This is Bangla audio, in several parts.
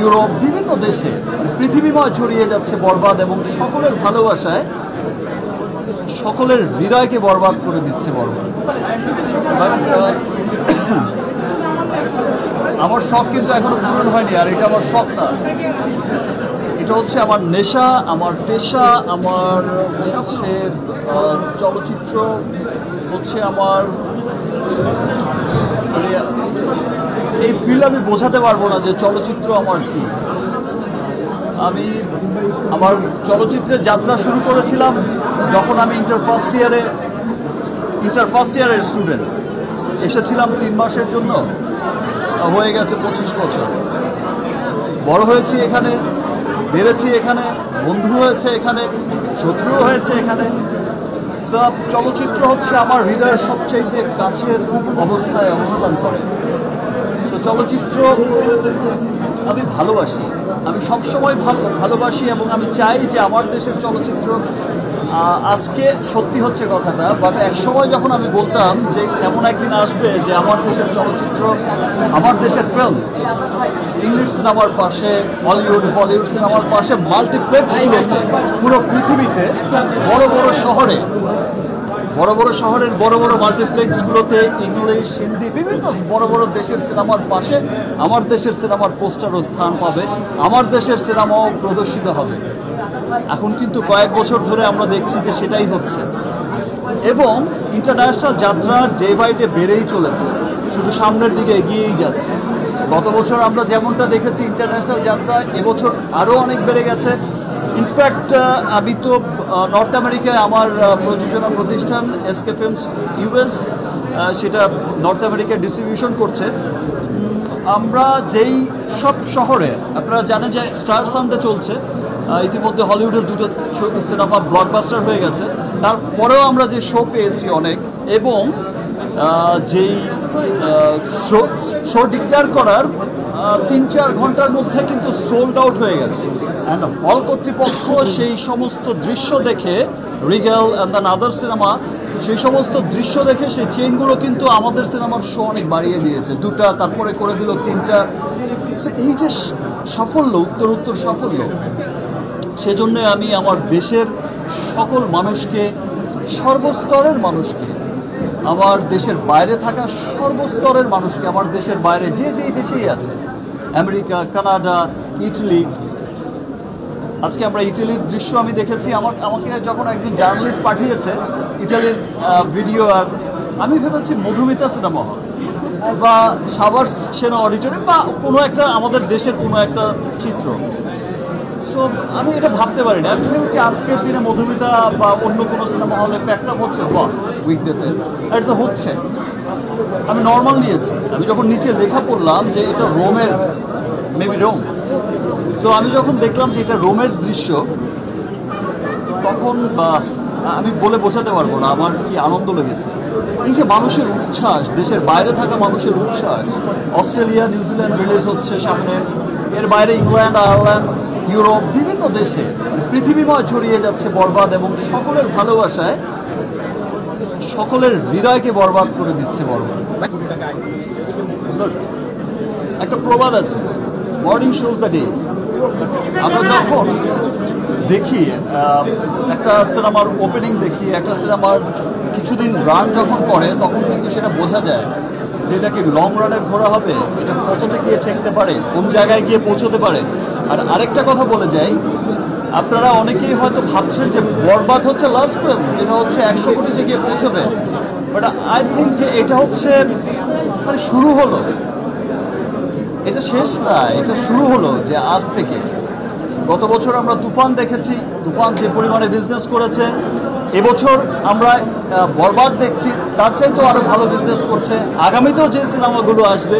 ইউরোপ বিভিন্ন দেশে পৃথিবীময় ছড়িয়ে যাচ্ছে বরবাদ, এবং সকলের ভালোবাসায় সকলের হৃদয়কে বরবাদ করে দিচ্ছে বরবাদ। আমার শখ কিন্তু এখনো পূরণ হয়নি, আর এটা আমার শখ না, এটা হচ্ছে আমার নেশা, আমার পেশা, আমার হচ্ছে চলচ্চিত্র হচ্ছে আমার, এই ফিল আমি বোঝাতে পারবো না যে চলচ্চিত্র আমার কি। আমি আমার চলচ্চিত্রের যাত্রা শুরু করেছিলাম যখন আমি ইন্টার ফার্স্ট ইয়ারের স্টুডেন্ট, এসেছিলাম 3 মাসের জন্য, হয়ে গেছে 25 বছর। বড় হয়েছি এখানে, বেড়েছি এখানে, বন্ধু হয়েছে এখানে, শত্রু হয়েছে এখানে। সব চলচ্চিত্র হচ্ছে আমার হৃদয়ের সবচাইতে কাছের অবস্থায় অবস্থান করে। সো চলচ্চিত্র আমি ভালোবাসি, আমি সবসময় ভালোবাসি, এবং আমি চাই যে আমার দেশের চলচ্চিত্র, আজকে সত্যি হচ্ছে কথাটা, বাট এক সময় যখন আমি বলতাম যে এমন একদিন আসবে যে আমার দেশের চলচ্চিত্র, আমার দেশের ফিল্ম ইংলিশ সিনেমার পাশে, হলিউড বলিউড সিনেমার পাশে মাল্টিপ্লেক্সগুলোতে পুরো পৃথিবীতে বড় বড় শহরের বড় বড় মাল্টিপ্লেক্সগুলোতে ইংলিশ, হিন্দি, বিভিন্ন বড় বড় দেশের সিনেমার পাশে আমার দেশের সিনেমার পোস্টারও স্থান পাবে, আমার দেশের সিনেমাও প্রদর্শিত হবে। এখন কিন্তু কয়েক বছর ধরে আমরা দেখছি যে সেটাই হচ্ছে, এবং ইন্টারন্যাশনাল যাত্রা ডে বাই ডে বেড়েই চলেছে, শুধু সামনের দিকে এগিয়েই যাচ্ছে। গত বছর আমরা যেমনটা দেখেছি ইন্টারন্যাশনাল যাত্রা, এবছর আরও অনেক বেড়ে গেছে। ইনফ্যাক্ট আমি তো নর্থ আমেরিকায় আমার প্রযোজনা প্রতিষ্ঠান এসকে ফিল্মস ইউএস, সেটা নর্থ আমেরিকায় ডিস্ট্রিবিউশন করছে। আমরা যেই সব শহরে, আপনারা জানেন যে স্টার সাউন্ডে চলছে, ইতিমধ্যে হলিউডের 2টো সিনেমা ব্লকবাস্টার হয়ে গেছে, তারপরেও আমরা যে শো পেয়েছি অনেক, এবং যেই শো ডিক্লেয়ার করার 3-4 ঘন্টার মধ্যে কিন্তু সোল্ড আউট হয়ে গেছে। অ্যান্ড হল কর্তৃপক্ষ সেই সমস্ত দৃশ্য দেখে, Rigel and the other cinema, সেই সমস্ত দৃশ্য দেখে সেই চেইনগুলো কিন্তু আমাদের সিনেমার শো অনেক বাড়িয়ে দিয়েছে, 2টা, তারপরে করে দিল 3টা। এই যে সাফল্য, উত্তর সাফল্য, সেজন্য আমি আমার দেশের সকল মানুষকে, সর্বস্তরের মানুষকে, আমার দেশের বাইরে থাকা সর্বস্তরের মানুষকে, আমার দেশের বাইরে যে যেই দেশেই আছে, আমেরিকা, কানাডা, ইটালি, আজকে আমরা ইটালির দৃশ্য আমি দেখেছি, আমাকে যখন একজন জার্নালিস্ট পাঠিয়েছে ইটালির ভিডিও, আর আমি ভেবেছি মধুমিতা সিনেমা হল বা সাভার সেনা অডিটোরিয়াম বা কোনো একটা আমাদের দেশের কোনো একটা চিত্র। সো আমি এটা ভাবতে পারি না, আমি ভেবেছি আজকের দিনে মধুমিতা বা অন্য কোনো সিনেমা হলে প্যাকআপ হচ্ছে বা উইকডেতে, এটা তো হচ্ছে, আমি নর্মাল নিয়েছি। আমি যখন নিচে লেখা পড়লাম যে এটা রোমের, মেবি রোম, সো আমি যখন দেখলাম যে এটা রোমের দৃশ্য, তখন আমি বলে বোঝাতে পারবো না আমার কি আনন্দ লেগেছে। এই যে মানুষের উচ্ছ্বাস, দেশের বাইরে থাকা মানুষের উচ্ছ্বাস, অস্ট্রেলিয়া, নিউজিল্যান্ড রিলিজ হচ্ছে সামনে, এর বাইরে ইংল্যান্ড, আয়ারল্যান্ড, ইউরোপ বিভিন্ন দেশে পৃথিবীময় ছড়িয়ে যাচ্ছে বরবাদ, এবং সকলের ভালোবাসায় সকলের হৃদয়কে বরবাদ করে দিচ্ছে বরবাদ। একটা প্রবাদ আছে, মর্নিং শোজ দ্য ডে। আমরা যখন দেখি একটা সিনেমার ওপেনিং, দেখি একটা সিনেমার কিছুদিন রান যখন করে, তখন কিন্তু সেটা বোঝা যায় যে এটা কি লং রানের ঘোড়া হবে, এটা কতটা গিয়ে ঠেকতে পারে, কোন জায়গায় গিয়ে পৌঁছতে পারে। আর আরেকটা কথা বলে যাই, আপনারা অনেকেই হয়তো ভাবছেন যে বরবাদ হচ্ছে লাস্ট ফিল্ম, যেটা হচ্ছে 100 কোটিতে গিয়ে পৌঁছবে, বাট আই থিঙ্ক যে এটা হচ্ছে মানে শুরু হলো, এটা শেষ না, এটা শুরু হলো। যে আজ থেকে গত বছর আমরা তুফান দেখেছি, তুফান যে পরিমাণে বিজনেস করেছে, এবছর আমরা বরবাদ দেখছি, তার চাইতেও আরও ভালো বিজনেস করছে। আগামীতেও যে সিনেমাগুলো আসবে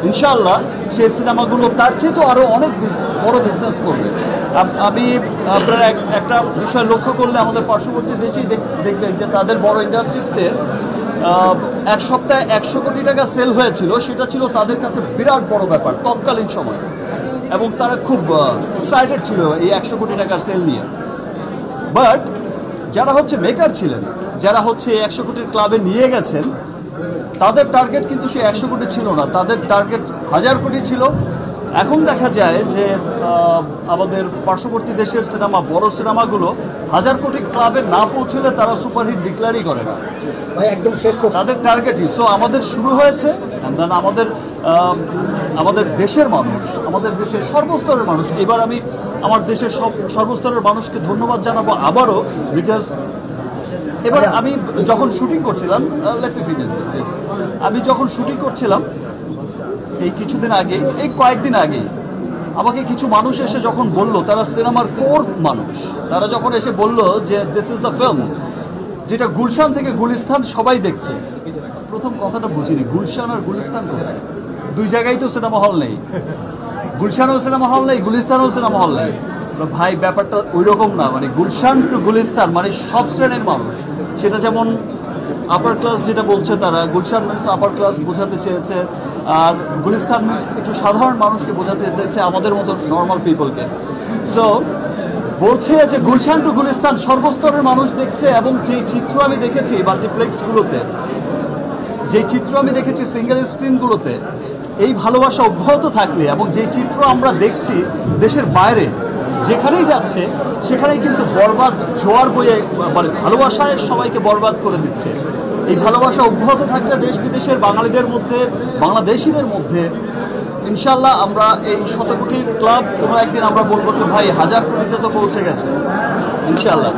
ইনশাআল্লাহ, সেই সিনেমাগুলো তার চাইতেও আরও অনেক বড় বিজনেস করবে। আমি আপনারা একটা বিষয় লক্ষ্য করলে আমাদের পার্শ্ববর্তী দেশেই দেখবেন যে তাদের বড় ইন্ডাস্ট্রিতে এক সপ্তাহে 100 কোটি টাকা সেল হয়েছিল, সেটা ছিল তাদের কাছে বিরাট বড় ব্যাপার তৎকালীন সময়, এবং তারা খুব এক্সাইটেড ছিল এই 100 কোটি টাকার সেল নিয়ে। বাট যারা হচ্ছে মেকার ছিলেন, যারা হচ্ছে 100 কোটির ক্লাবে নিয়ে গেছেন, তাদের টার্গেট কিন্তু সে 100 কোটি ছিল না, তাদের টার্গেট 1000 কোটি ছিল, এখন দেখা যায় যে আমাদের পার্শ্ববর্তী দেশের সিনেমা, বড় সিনেমাগুলো 1000 কোটি ক্লাবে না পৌঁছলে তারা সুপারহিট ডিক্লারই করে না, একদম শেষ তাদের টার্গেটই। সো আমাদের শুরু হয়েছে, আমাদের দেশের মানুষ, আমাদের দেশের সর্বস্তরের মানুষ, এবার আমি আমার দেশের সর্বস্তরের মানুষকে ধন্যবাদ জানাবো আবারও, বিকজ এবার আমি যখন শুটিং করছিলাম, আমি যখন শুটিং করছিলাম এই কিছুদিন আগে, এই কয়েকদিন আগে আমাকে কিছু মানুষ এসে যখন বলল, তারা সিনেমার কোর মানুষ, তারা যখন এসে বলল যে দিস ইজ দ্য ফিল্ম যেটা গুলশান থেকে গুলিস্তান সবাই দেখছে। প্রথম কথাটা বুঝিনি, গুলশান আর গুলিস্তান কোথায়? দুই জায়গায় তো সিনেমা হল নেই, গুলশানও সিনেমা হল নেই, গুলিস্তানও সিনেমা হল নেই। ভাই ব্যাপারটা ওই রকম না, মানে গুলশান টু গুলিস্তান মানে সব শ্রেণীর মানুষ, সেটা যেমন আপার ক্লাস যেটা বলছে তারা, গুলশান মিন্স আপার ক্লাস বোঝাতে চেয়েছে, আর গুলিস্তান মিন্স একটু সাধারণ মানুষকে বোঝাতে চেয়েছে, আমাদের মতো নর্মাল পিপলকে। সো বলছে যে গুলশান টু গুলিস্তান সর্বস্তরের মানুষ দেখছে, এবং যেই চিত্র আমি দেখেছি মাল্টিপ্লেক্সগুলোতে, যেই চিত্র আমি দেখেছি সিঙ্গেল স্ক্রিনগুলোতে, এই ভালোবাসা অব্যাহত থাকলে এবং যেই চিত্র আমরা দেখছি দেশের বাইরে যেখানেই যাচ্ছে সেখানেই কিন্তু বরবাদ জোয়ার বয়ে, মানে ভালোবাসায় সবাইকে বরবাদ করে দিচ্ছে। এই ভালোবাসা অব্যাহত থাকলে দেশ বিদেশের বাঙালিদের মধ্যে, বাংলাদেশিদের মধ্যে ইনশাল্লাহ আমরা এই 100 কোটির ক্লাব কোনো একদিন আমরা বলবো যে ভাই 1000 কোটিতে তো পৌঁছে গেছে ইনশাল্লাহ।